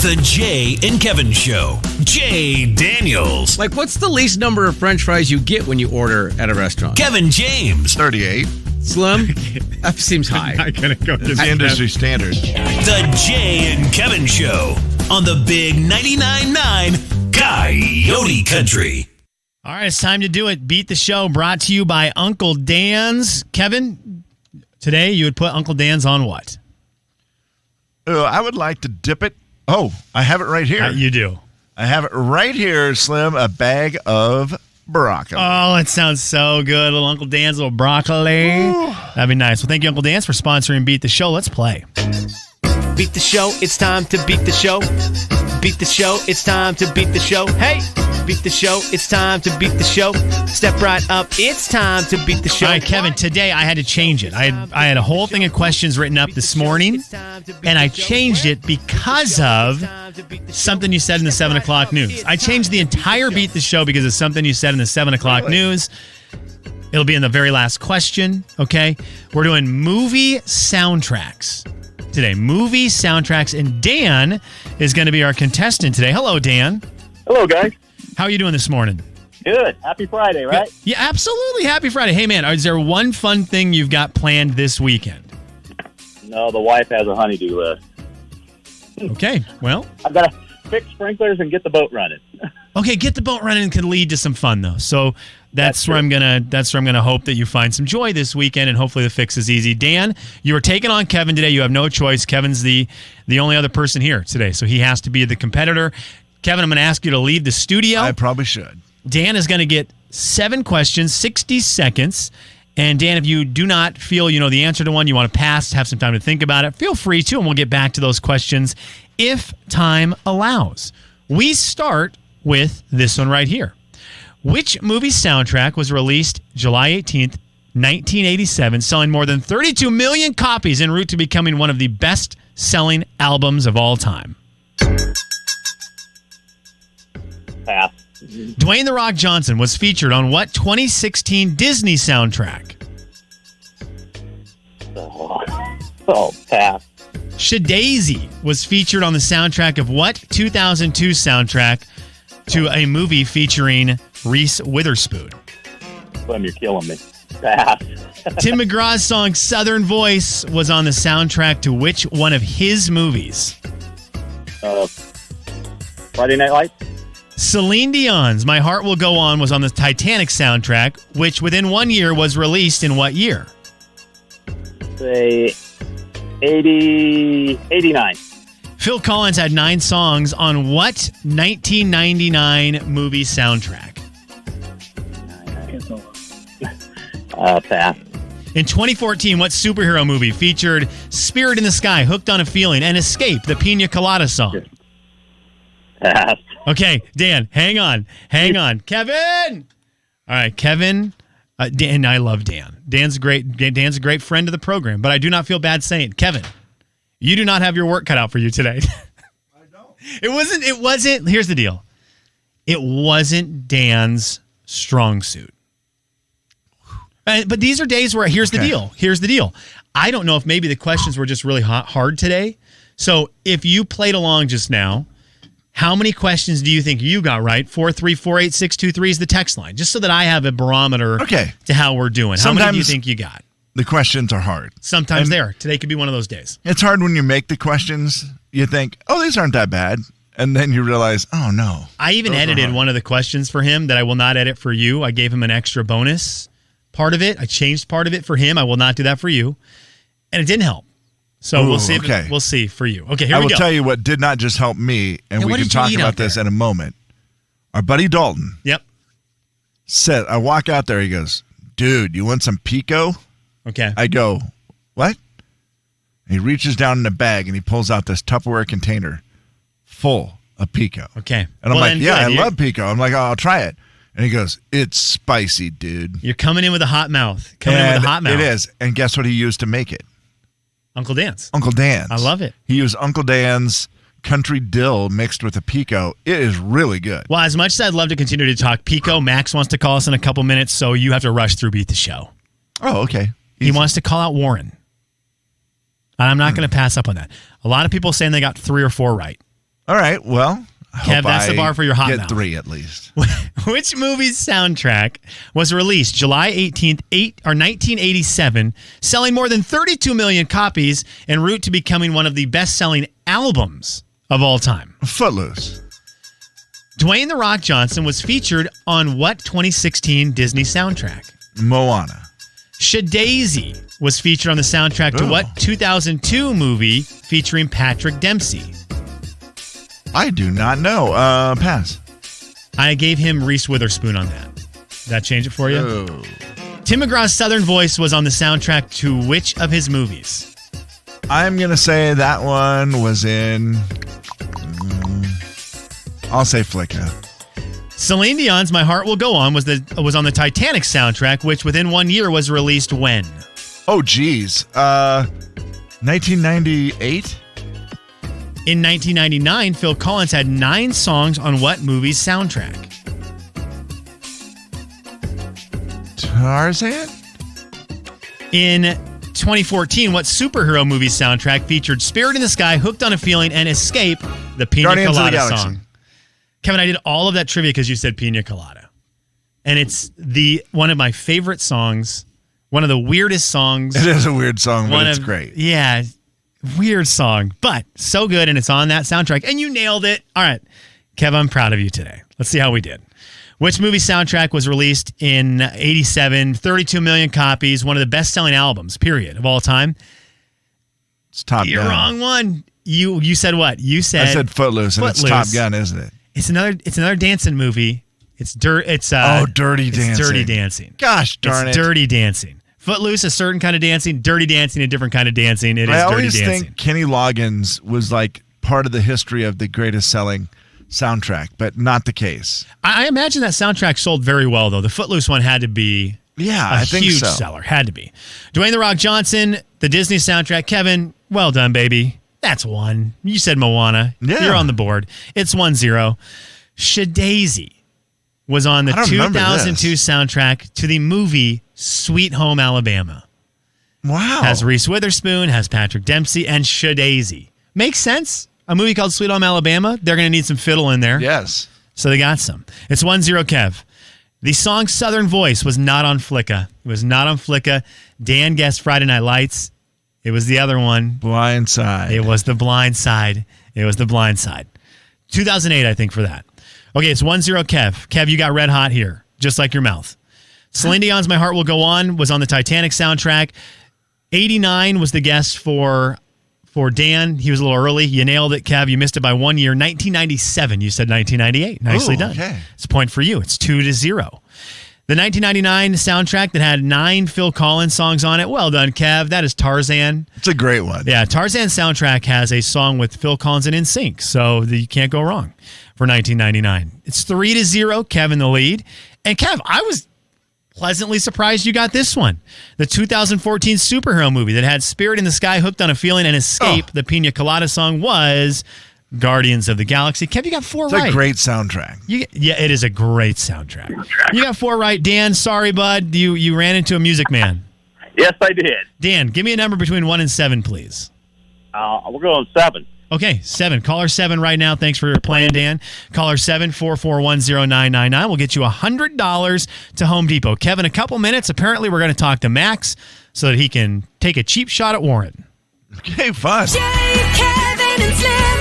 The Jay and Kevin Show. Jay Daniels. Like, what's the least number of French fries you get when you order at a restaurant? Kevin James. 38. Slim? That seems high. I'm not going to go It's the industry standard. The Jay and Kevin Show on the Big 99.9 Coyote Country. All right, it's time to do it. Beat the Show, brought to you by Uncle Dan's. Kevin, today you would put Uncle Dan's on what? I would like to dip it. Oh, I have it right here. You do. I have it right here, Slim. A bag of broccoli. Oh, it sounds so good. Little Uncle Dan's, little broccoli. Ooh. That'd be nice. Well, thank you, Uncle Dan's, for sponsoring Beat the Show. Let's play. Beat the show, it's time to beat the show. Beat the show, it's time to beat the show. Hey! Beat the show, it's time to beat the show. Step right up, it's time to beat the show. All right, Kevin, today I had to change it. I had a whole thing of questions written up this morning, and I changed it because of something you said in the 7 o'clock news. I changed the entire Beat the Show because of something you said in the 7 o'clock news. It'll be in the very last question, okay? We're doing movie soundtracks today. Movie soundtracks, and Dan is going to be our contestant today. Hello, Dan. Hello, guys. How are you doing this morning? Good. Happy Friday, right? Yeah, absolutely. Happy Friday. Hey, man, is there one fun thing you've got planned this weekend? No, the wife has a honey-do list. Okay, well. I've got to fix sprinklers and get the boat running. Okay, get the boat running can lead to some fun, though. So that's where I'm gonna hope that you find some joy this weekend, and hopefully the fix is easy. Dan, you are taking on Kevin today. You have no choice. Kevin's the only other person here today, so he has to be the competitor. Kevin, I'm going to ask you to leave the studio. I probably should. Dan is going to get 7 questions, 60 seconds. And Dan, if you do not feel you know the answer to one, you want to pass, have some time to think about it, feel free to, and we'll get back to those questions if time allows. We start with this one right here. Which movie soundtrack was released July 18th, 1987, selling more than 32 million copies en route to becoming one of the best-selling albums of all time? Pass. Dwayne "The Rock" Johnson was featured on what 2016 Disney soundtrack? Oh, pass. Shadazy was featured on the soundtrack of what 2002 soundtrack to a movie featuring Reese Witherspoon? Slim, you're killing me. Pass. Tim McGraw's song "Southern Voice" was on the soundtrack to which one of his movies? Friday Night Lights? Celine Dion's "My Heart Will Go On" was on the Titanic soundtrack, which within 1 year was released in what year? Say 89. Phil Collins had 9 songs on what 1999 movie soundtrack? Pass. In 2014, what superhero movie featured Spirit in the Sky, Hooked on a Feeling, and Escape, the Pina Colada song? Pass. Okay, Dan, hang on. Kevin! All right, Kevin. Dan, I love Dan. Dan's great. Dan's a great friend of the program, but I do not feel bad saying, Kevin, you do not have your work cut out for you today. I don't. It wasn't, here's the deal. It wasn't Dan's strong suit. But these are days where, here's the deal. I don't know if maybe the questions were just really hard today. So if you played along just now, how many questions do you think you got right? 4348623 is the text line, just so that I have a barometer to how we're doing. How many do you think you got? The questions are hard. Sometimes they are. Today could be one of those days. It's hard when you make the questions. You think, oh, these aren't that bad. And then you realize, oh, no. I even edited one of the questions for him that I will not edit for you. I gave him an extra bonus part of it. I changed part of it for him. I will not do that for you. And it didn't help. So we'll see. We'll see for you. Okay, here we go. I will tell you what did not just help me, and we can talk about this in a moment. Our buddy Dalton. Yep. Said, I walk out there. He goes, dude, you want some Pico? Okay. I go, what? And he reaches down in the bag and he pulls out this Tupperware container full of Pico. Okay. And I'm like, I love Pico. I'm like, oh, I'll try it. And he goes, it's spicy, dude. You're coming in with a hot mouth. It is. And guess what he used to make it? Uncle Dan's. Uncle Dan's. I love it. He used Uncle Dan's country dill mixed with a Pico. It is really good. Well, as much as I'd love to continue to talk Pico, Max wants to call us in a couple minutes, so you have to rush through Beat the Show. Oh, okay. Easy. He wants to call out Warren. And I'm not going to pass up on that. A lot of people saying they got 3 or 4 right. All right. Well, I Kev, hope that's the bar for your hot get mouth. 3 at least. Which movie's soundtrack was released July 18th, 1987, selling more than 32 million copies en route to becoming one of the best-selling albums of all time? Footloose. Dwayne "The Rock" Johnson was featured on what 2016 Disney soundtrack? Moana. Shadazy was featured on the soundtrack to Ooh. what 2002 movie featuring Patrick Dempsey? I do not know. Pass. I gave him Reese Witherspoon on that. Did that change it for you? Oh. Tim McGraw's Southern Voice was on the soundtrack to which of his movies? I'm going to say that one was in... I'll say Flicka. Celine Dion's "My Heart Will Go On" was on the Titanic soundtrack, which within 1 year was released when? Oh, geez. 1998? In 1999, Phil Collins had 9 songs on what movie's soundtrack? Tarzan? In 2014, what superhero movie soundtrack featured Spirit in the Sky, Hooked on a Feeling, and Escape, the Pina Guardians of the Colada Galaxy. song? Kevin, I did all of that trivia because you said Pina Colada. And it's one of my favorite songs, one of the weirdest songs. It is a weird song, but it's great. Yeah, weird song, but so good, and it's on that soundtrack. And you nailed it. All right, Kev, I'm proud of you today. Let's see how we did. Which movie soundtrack was released in 87, 32 million copies, one of the best-selling albums, period, of all time? It's Top You're Gun. wrong one. You said what? You said I said Footloose, and it's Top Gun, isn't it? It's another dancing movie. It's Dirty Dancing. Dancing. Dirty Dancing. Gosh darn It's it. Dirty Dancing. Footloose, a certain kind of dancing. Dirty Dancing, a different kind of dancing. It is I Dirty always Dancing. think Kenny Loggins was like part of the history of the greatest selling soundtrack, but not the case. I imagine that soundtrack sold very well, though. The Footloose one had to be I think huge so. seller. Had to be. Dwayne "The Rock" Johnson, the Disney soundtrack. Kevin, well done, baby. That's one. You said Moana. Yeah. You're on the board. It's 1-0. Shadazy was on the I don't remember 2002 this. soundtrack to the movie Sweet Home Alabama. Wow. Has Reese Witherspoon, has Patrick Dempsey, and Shadazy. Makes sense. A movie called Sweet Home Alabama. They're going to need some fiddle in there. Yes. So they got some. It's 1-0, Kev. The song Southern Voice was not on Flicka. It was not on Flicka. Dan guessed Friday Night Lights. It was the other one. Blind Side. It was The Blind Side. It was The Blind Side. 2008, I think, for that. Okay, it's 1-0, Kev. Kev, you got red hot here, just like your mouth. Celine Dion's "My Heart Will Go On" was on the Titanic soundtrack. 89 was the guess for Dan. He was a little early. You nailed it, Kev. You missed it by 1 year. 1997. You said 1998. Nicely Ooh, done. okay. It's a point for you. It's 2-0. The 1999 soundtrack that had 9 Phil Collins songs on it. Well done, Kev. That is Tarzan. It's a great one. Yeah, Tarzan soundtrack has a song with Phil Collins and NSYNC, so you can't go wrong for 1999. It's 3-0, Kev in the lead. And Kev, I was pleasantly surprised you got this one. The 2014 superhero movie that had Spirit in the Sky, Hooked on a Feeling, and Escape, the Pina Colada song, was Guardians of the Galaxy. Kev, you got 4 It's right. a great soundtrack. Yeah, it is a great soundtrack. You got 4 right. Dan, sorry, bud. You ran into a music man. Yes, I did. Dan, give me a number between 1 and 7, please. We're going 7. Okay, 7. Caller 7 right now. Thanks for playing, Dan. Caller 7-441-0999. We'll get you $100 to Home Depot. Kevin, a couple minutes. Apparently, we're going to talk to Max so that he can take a cheap shot at Warren. Okay, fun. Jay, Kevin, and Slim.